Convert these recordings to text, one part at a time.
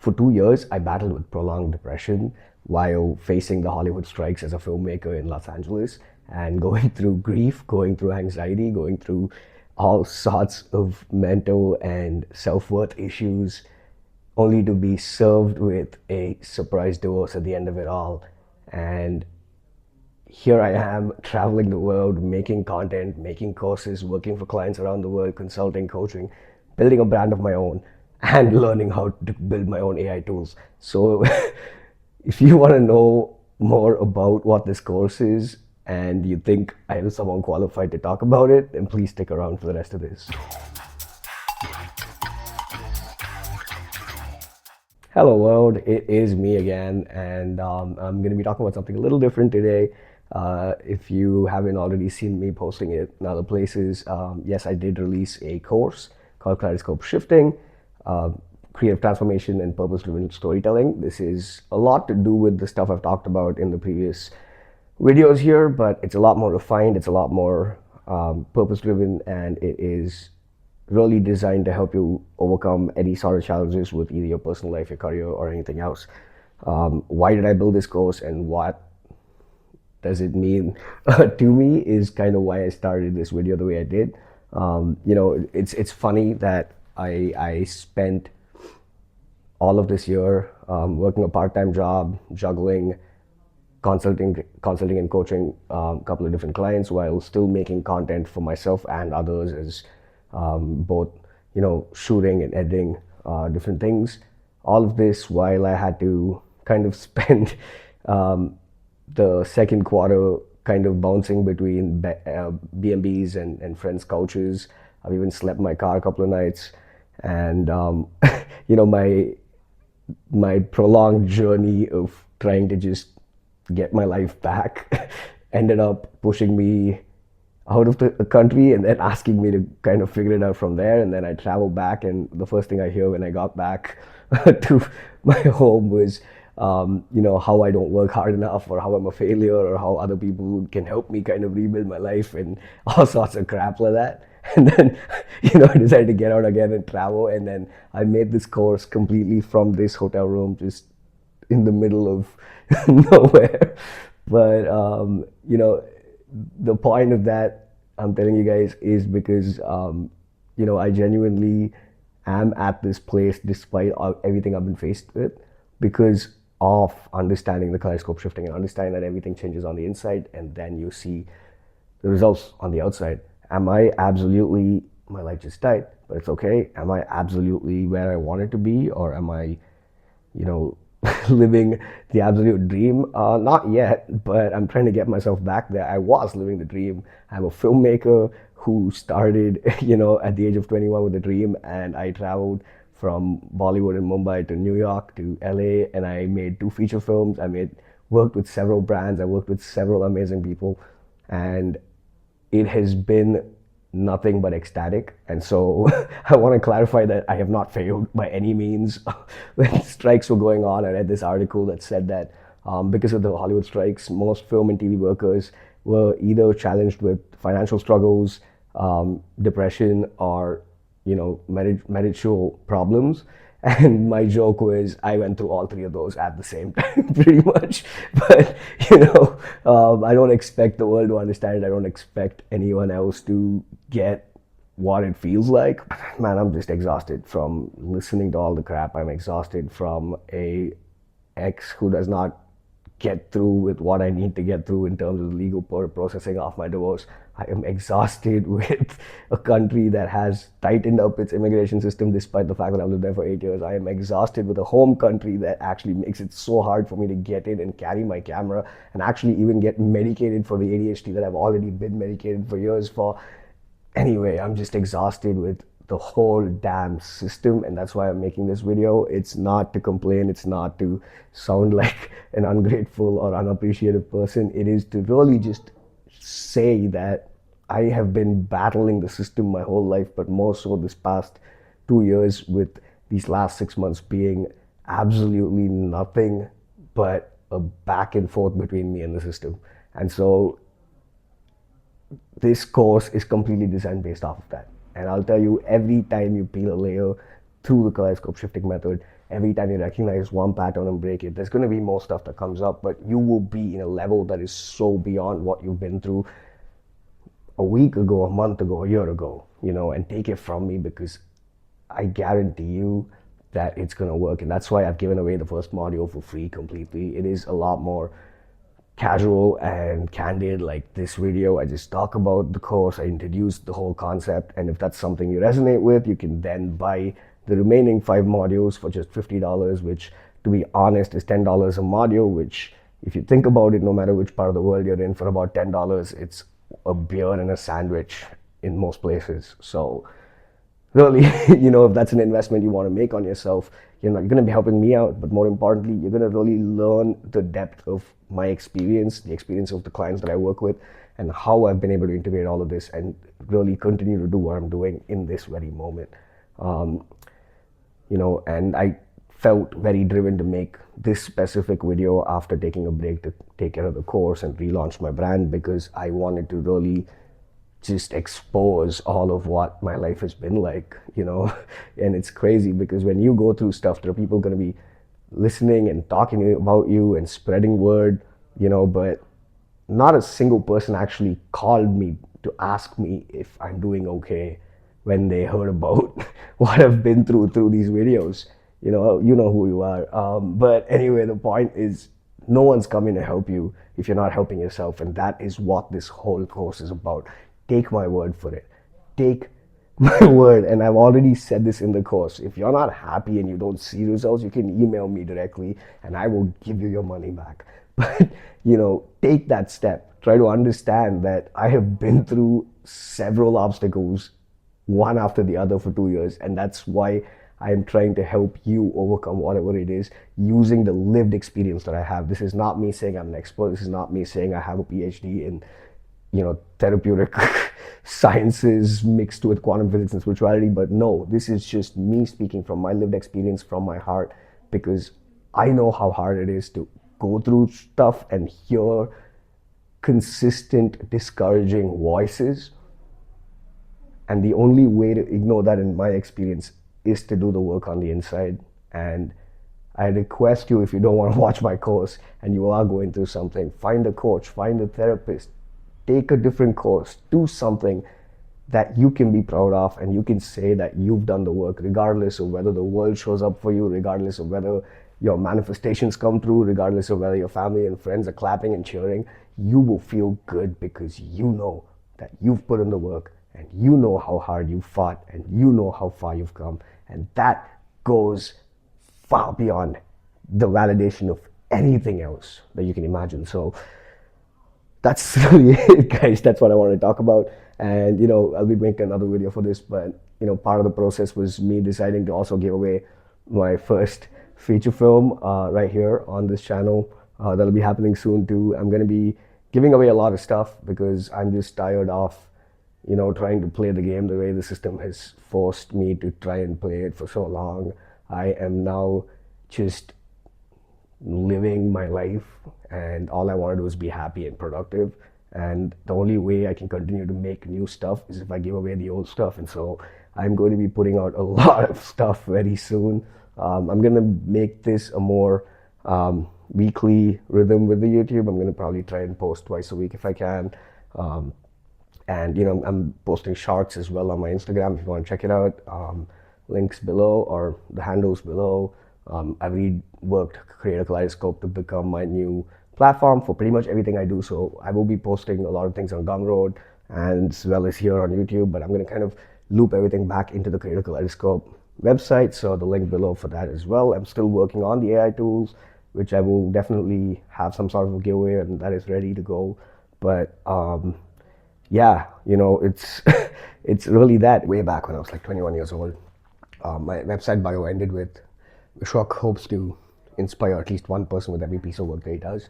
For 2 years, I battled with prolonged depression while facing the Hollywood strikes as a filmmaker in Los Angeles and going through grief, going through anxiety, going through all sorts of mental and self worth issues, only to be served with a surprise divorce at the end of it all. And here I am traveling the world, making content, making courses, working for clients around the world, consulting, coaching, building a brand of my own, and learning how to build my own AI tools. So, if you want to know more about what this course is and you think I am someone qualified to talk about it, then please stick around for the rest of this. Hello, world. It is me again, and I'm going to be talking about something a little different today. If you haven't already seen me posting it in other places, yes, I did release a course called Kaleidoscope Shifting, uh, Creative Transformation and Purpose-Driven Storytelling. This is a lot to do with the stuff I've talked about in the previous videos here, but it's a lot more refined, it's a lot more purpose-driven, and it is really designed to help you overcome any sort of challenges with either your personal life, your career, or anything else. Why did I build this course and what does it mean to me is kind of why I started this video the way I did. It's funny that I spent all of this year working a part-time job, juggling consulting and coaching a couple of different clients while still making content for myself and others as both shooting and editing different things. All of this while I had to kind of spend the second quarter kind of bouncing between B&Bs and friends' couches. I've even slept in my car a couple of nights, and my prolonged journey of trying to just get my life back ended up pushing me out of the country and then asking me to kind of figure it out from there. And then I traveled back, and the first thing I hear when I got back to my home was, how I don't work hard enough, or how I'm a failure, or how other people can help me kind of rebuild my life, and all sorts of crap like that. And then, I decided to get out again and travel. And then I made this course completely from this hotel room, just in the middle of nowhere. But the point of that, I'm telling you guys, is because I genuinely am at this place despite everything I've been faced with, because of understanding the kaleidoscope shifting and understanding that everything changes on the inside and then you see the results on the outside. Am I absolutely, my life just died, but it's okay. Am I absolutely where I wanted to be, or am I, you know, living the absolute dream? Not yet, but I'm trying to get myself back there. I was living the dream. I'm a filmmaker who started, at the age of 21 with a dream, and I traveled from Bollywood in Mumbai to New York to LA, and I made 2 feature films. Worked with several brands. I worked with several amazing people, and it has been nothing but ecstatic. And so I want to clarify that I have not failed by any means. When strikes were going on, I read this article that said that because of the Hollywood strikes, most film and TV workers were either challenged with financial struggles, depression, or marital problems. And my joke was I went through all 3 of those at the same time, pretty much. But I don't expect the world to understand it. I don't expect anyone else to get what it feels like. Man, I'm just exhausted from listening to all the crap. I'm exhausted from a ex who does not get through with what I need to get through in terms of the legal processing of my divorce. I am exhausted with a country that has tightened up its immigration system despite the fact that I've lived there for 8 years. I am exhausted with a home country that actually makes it so hard for me to get in and carry my camera and actually even get medicated for the ADHD that I've already been medicated for years for. Anyway, I'm just exhausted with the whole damn system, and that's why I'm making this video. It's not to complain, it's not to sound like an ungrateful or unappreciative person. It is to really just say that I have been battling the system my whole life, but more so this past 2 years, with these last 6 months being absolutely nothing but a back and forth between me and the system. And so this course is completely designed based off of that. And I'll tell you, every time you peel a layer through the kaleidoscope shifting method, every time you recognize one pattern and break it, there's going to be more stuff that comes up, but you will be in a level that is so beyond what you've been through a week ago, a month ago, a year ago, and take it from me, because I guarantee you that it's going to work. And that's why I've given away the first module for free completely. It is a lot more casual and candid. Like this video, I just talk about the course, I introduce the whole concept, and if that's something you resonate with, you can then buy the remaining 5 modules for just $50, which, to be honest, is $10 a module, which, if you think about it, no matter which part of the world you're in, for about $10, it's a beer and a sandwich in most places. So really, if that's an investment you want to make on yourself, you're going to be helping me out, but more importantly, you're going to really learn the depth of my experience, the experience of the clients that I work with, and how I've been able to integrate all of this and really continue to do what I'm doing in this very moment. And I felt very driven to make this specific video after taking a break to take care of the course and relaunch my brand, because I wanted to really just expose all of what my life has been like, and it's crazy because when you go through stuff, there are people going to be listening and talking about you and spreading word, but not a single person actually called me to ask me if I'm doing okay when they heard about what I've been through these videos. You know who you are. But anyway, the point is, no one's coming to help you if you're not helping yourself, and that is what this whole course is about. Take my word for it. Take my word, and I've already said this in the course. If you're not happy and you don't see results, you can email me directly and I will give you your money back. But, take that step. Try to understand that I have been through several obstacles, one after the other, for 2 years, and that's why I am trying to help you overcome whatever it is using the lived experience that I have. This is not me saying I'm an expert. This is not me saying I have a PhD in therapeutic sciences mixed with quantum physics and spirituality. But no, this is just me speaking from my lived experience, from my heart, because I know how hard it is to go through stuff and hear consistent, discouraging voices. And the only way to ignore that, in my experience, is to do the work on the inside. And I request you, if you don't want to watch my course and you are going through something, find a coach, find a therapist, take a different course, do something that you can be proud of and you can say that you've done the work, regardless of whether the world shows up for you, regardless of whether your manifestations come through, regardless of whether your family and friends are clapping and cheering. You will feel good because you know that you've put in the work, and you know how hard you fought, and you know how far you've come, and that goes far beyond the validation of anything else that you can imagine. So that's really it, guys. That's what I wanted to talk about. And I'll be making another video for this, but part of the process was me deciding to also give away my first feature film right here on this channel. That'll be happening soon too. I'm going to be giving away a lot of stuff because I'm just tired of trying to play the game the way the system has forced me to try and play it for so long. I am now just living my life, and all I want to do is be happy and productive. And the only way I can continue to make new stuff is if I give away the old stuff. And so I'm going to be putting out a lot of stuff very soon. I'm going to make this a more weekly rhythm with the YouTube. I'm going to probably try and post twice a week if I can. And I'm posting shorts as well on my Instagram if you want to check it out. Links below, or the handles below. I've reworked Creator Kaleidoscope to become my new platform for pretty much everything I do. So I will be posting a lot of things on Gumroad and as well as here on YouTube, but I'm going to kind of loop everything back into the Creator Kaleidoscope website. So the link below for that as well. I'm still working on the AI tools, which I will definitely have some sort of a giveaway, and that is ready to go. But yeah, it's it's really that. Way back when I was like 21 years old, my website bio ended with, Vishvak hopes to inspire at least one person with every piece of work that he does.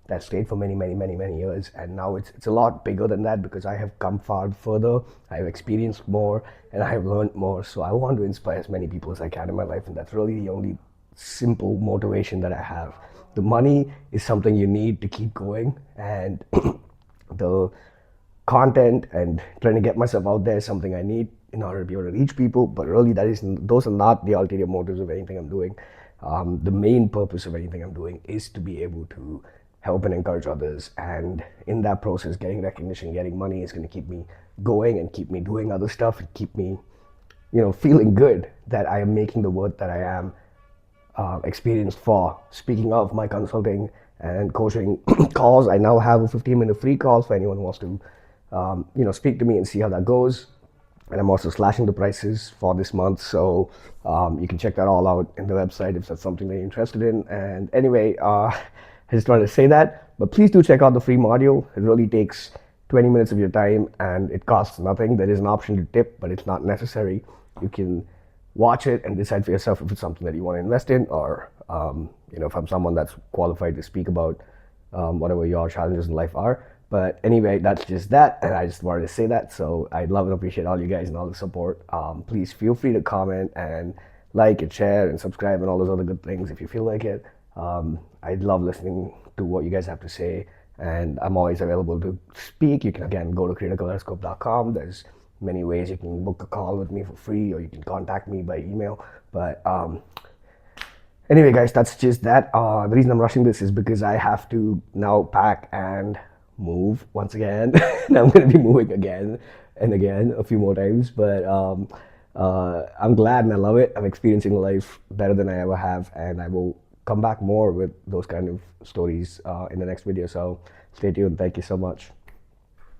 That stayed for many, many, many, many years, and now it's a lot bigger than that because I have come far further, I have experienced more, and I have learned more. So I want to inspire as many people as I can in my life, and that's really the only simple motivation that I have. The money is something you need to keep going, and the content and trying to get myself out there is something I need in order to be able to reach people. But really, those are not the ulterior motives of anything I'm doing. The main purpose of anything I'm doing is to be able to help and encourage others. And in that process, getting recognition, getting money is going to keep me going and keep me doing other stuff and keep me, feeling good that I am making the work that I am experienced for. Speaking of my consulting and coaching calls, I now have a 15-minute free call for anyone who wants to, speak to me and see how that goes. And I'm also slashing the prices for this month, so you can check that all out in the website if that's something that you're interested in. And anyway, I just wanted to say that, but please do check out the free module. It really takes 20 minutes of your time and it costs nothing. There is an option to tip, but it's not necessary. You can watch it and decide for yourself if it's something that you want to invest in, or if I'm someone that's qualified to speak about whatever your challenges in life are. But anyway, that's just that, and I just wanted to say that. So I'd love and appreciate all you guys and all the support. Please feel free to comment and like and share and subscribe and all those other good things if you feel like it. I'd love listening to what you guys have to say, and I'm always available to speak. You can again go to creatorkaleidoscope.com. There's many ways you can book a call with me for free, or you can contact me by email. But anyway, guys, that's just that. The reason I'm rushing this is because I have to now pack and move once again. And I'm going to be moving again and again a few more times. But I'm glad and I love it. I'm experiencing life better than I ever have, and I will come back more with those kind of stories in the next video. So stay tuned. Thank you so much.